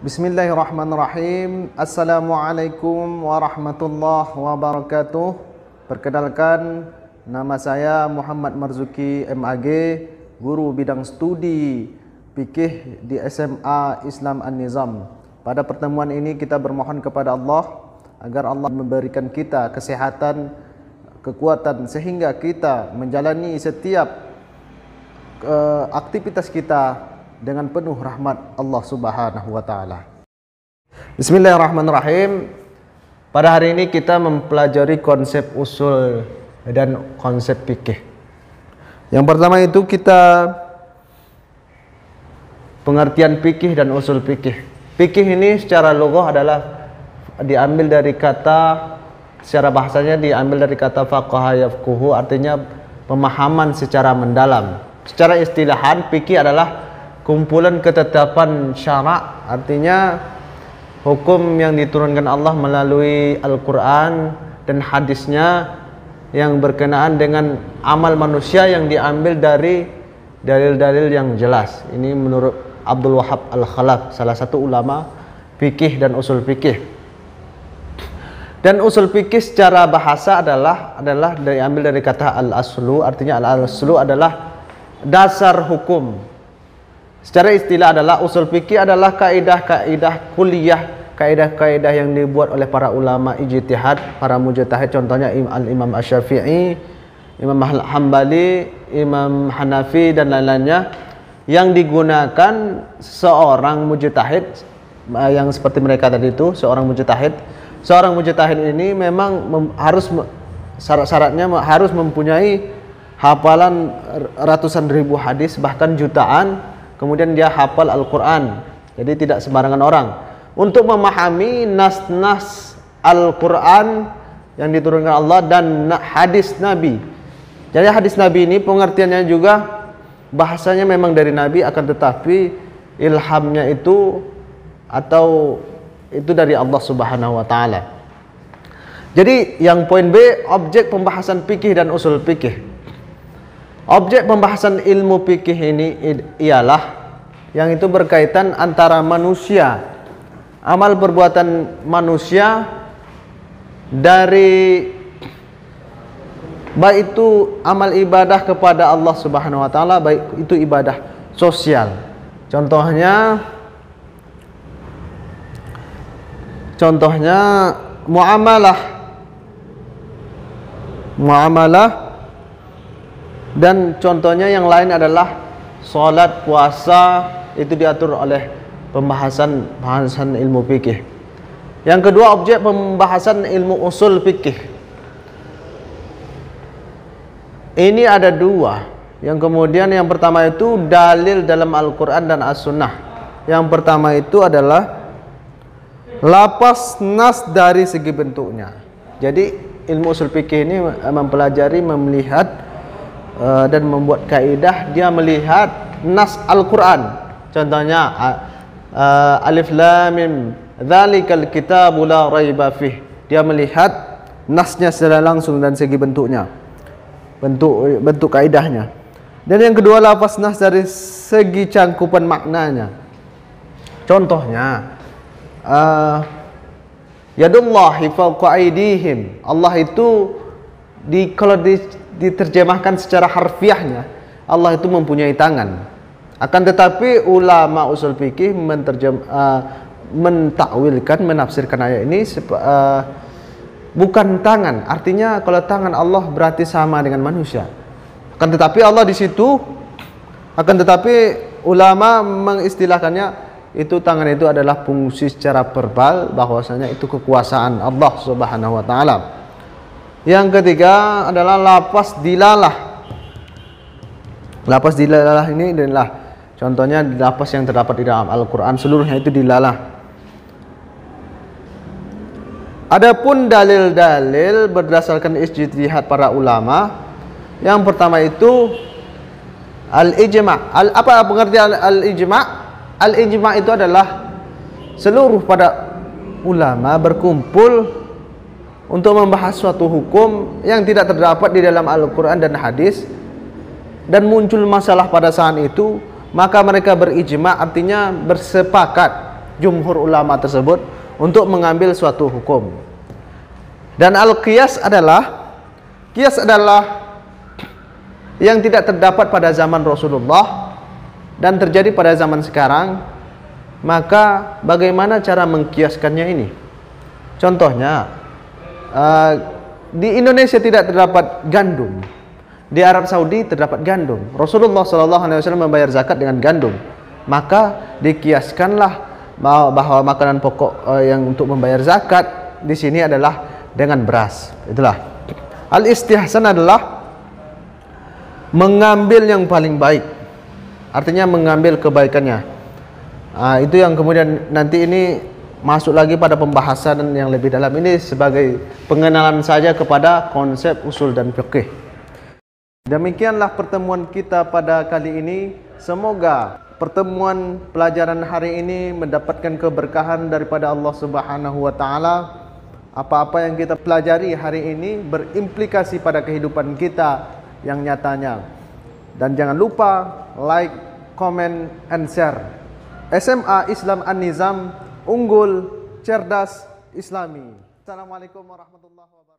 Bismillahirrahmanirrahim. Assalamualaikum warahmatullahi wabarakatuh. Perkenalkan, nama saya Muhammad Marzuki MAG, guru bidang studi fikih di SMA Islam An-Nizam. Pada pertemuan ini kita bermohon kepada Allah agar Allah memberikan kita kesehatan, kekuatan sehingga kita menjalani setiap aktivitas kita dengan penuh rahmat Allah Subhanahu wa taala. Bismillahirrahmanirrahim. Pada hari ini kita mempelajari konsep usul dan konsep fikih. Yang pertama itu kita pengertian fikih dan usul fikih. Fikih ini secara lughah adalah diambil dari kata, secara bahasanya diambil dari kata faqaha yafquhu, artinya pemahaman secara mendalam. Secara istilahan fikih adalah kumpulan ketetapan syarak, artinya hukum yang diturunkan Allah melalui Al-Quran dan hadisnya yang berkenaan dengan amal manusia yang diambil dari dalil-dalil yang jelas. Ini menurut Abdul Wahab Al-Khalaf, salah satu ulama fikih dan usul fikih. Dan usul fikih secara bahasa adalah diambil dari kata al-aslu, artinya al-aslu adalah dasar hukum. Secara istilah adalah usul fikih adalah kaidah-kaidah kuliah, kaidah-kaidah yang dibuat oleh para ulama ijtihad, para mujtahid, contohnya Al-Imam Asy-Syafi'i, Imam Hambali, Imam Hanafi dan lain-lainnya, yang digunakan seorang mujtahid yang seperti mereka tadi itu, seorang mujtahid. Seorang mujtahid ini memang harus syarat-syaratnya harus mempunyai hafalan ratusan ribu hadis, bahkan jutaan. Kemudian dia hafal Al-Quran. Jadi tidak sembarangan orang. Untuk memahami nas-nas Al-Quran yang diturunkan Allah dan hadis Nabi. Jadi hadis Nabi ini pengertiannya juga bahasanya memang dari Nabi, akan tetapi ilhamnya itu atau itu dari Allah Subhanahu wa taala. Jadi yang poin B, objek pembahasan fikih dan usul fikih. Objek pembahasan ilmu fikih ini ialah yang itu berkaitan antara manusia, amal perbuatan manusia dari baik itu amal ibadah kepada Allah Subhanahu wa taala, baik itu ibadah sosial. Contohnya muamalah. Dan contohnya yang lain adalah salat, puasa, itu diatur oleh pembahasan ilmu fikih. Yang kedua, objek pembahasan ilmu usul fikih. Ini ada dua. Yang kemudian yang pertama itu dalil dalam Al-Quran dan As-Sunnah. Yang pertama itu adalah lapas nas dari segi bentuknya. Jadi ilmu usul fikih ini mempelajari, melihat dan membuat kaidah, dia melihat nas Al-Quran. Contohnya alif lam mim dzalikal kitabu la raiba fih. Dia melihat nasnya secara langsung dan segi bentuknya, bentuk kaidahnya. Dan yang kedua, lafaz nas dari segi cangkupan maknanya. Contohnya yadullahi fawqa aydihim. Allah itu kalau diterjemahkan secara harfiahnya, Allah itu mempunyai tangan. Akan tetapi ulama usul fikih mentakwilkan, menafsirkan ayat ini bukan tangan. Artinya kalau tangan Allah berarti sama dengan manusia. Akan tetapi Allah di situ, ulama mengistilahkannya itu tangan itu adalah fungsi secara verbal, bahwasanya itu kekuasaan Allah Subhanahu wa taala. Yang ketiga adalah lafaz dilalah. Lafaz dilalah ini adalah contohnya lafaz yang terdapat di dalam Al-Quran, seluruhnya itu dilalah. Adapun dalil-dalil berdasarkan ijtihad para ulama, yang pertama itu al-ijma'. Apa pengertian al-ijma'? Al-ijma' itu adalah seluruh pada ulama berkumpul untuk membahas suatu hukum yang tidak terdapat di dalam Al-Quran dan hadis, dan muncul masalah pada saat itu, maka mereka berijma', artinya bersepakat jumhur ulama tersebut untuk mengambil suatu hukum. Dan al-qiyas adalah yang tidak terdapat pada zaman Rasulullah dan terjadi pada zaman sekarang. Maka bagaimana cara mengkiaskannya ini? Contohnya, di Indonesia tidak terdapat gandum, di Arab Saudi terdapat gandum. Rasulullah SAW membayar zakat dengan gandum, maka dikiaskanlah bahwa makanan pokok yang untuk membayar zakat di sini adalah dengan beras. Itulah al-istihsan, adalah mengambil yang paling baik, artinya mengambil kebaikannya. Itu yang kemudian nanti ini masuk lagi pada pembahasan yang lebih dalam. Ini sebagai pengenalan saja kepada konsep usul dan fikih. Demikianlah pertemuan kita pada kali ini. Semoga pertemuan pelajaran hari ini mendapatkan keberkahan daripada Allah Subhanahu wa taala. Apa-apa yang kita pelajari hari ini berimplikasi pada kehidupan kita yang nyatanya. Dan jangan lupa like, comment, and share. SMA Islam An-Nizam, unggul, cerdas, Islami. Assalamualaikum warahmatullahi wabarakatuh.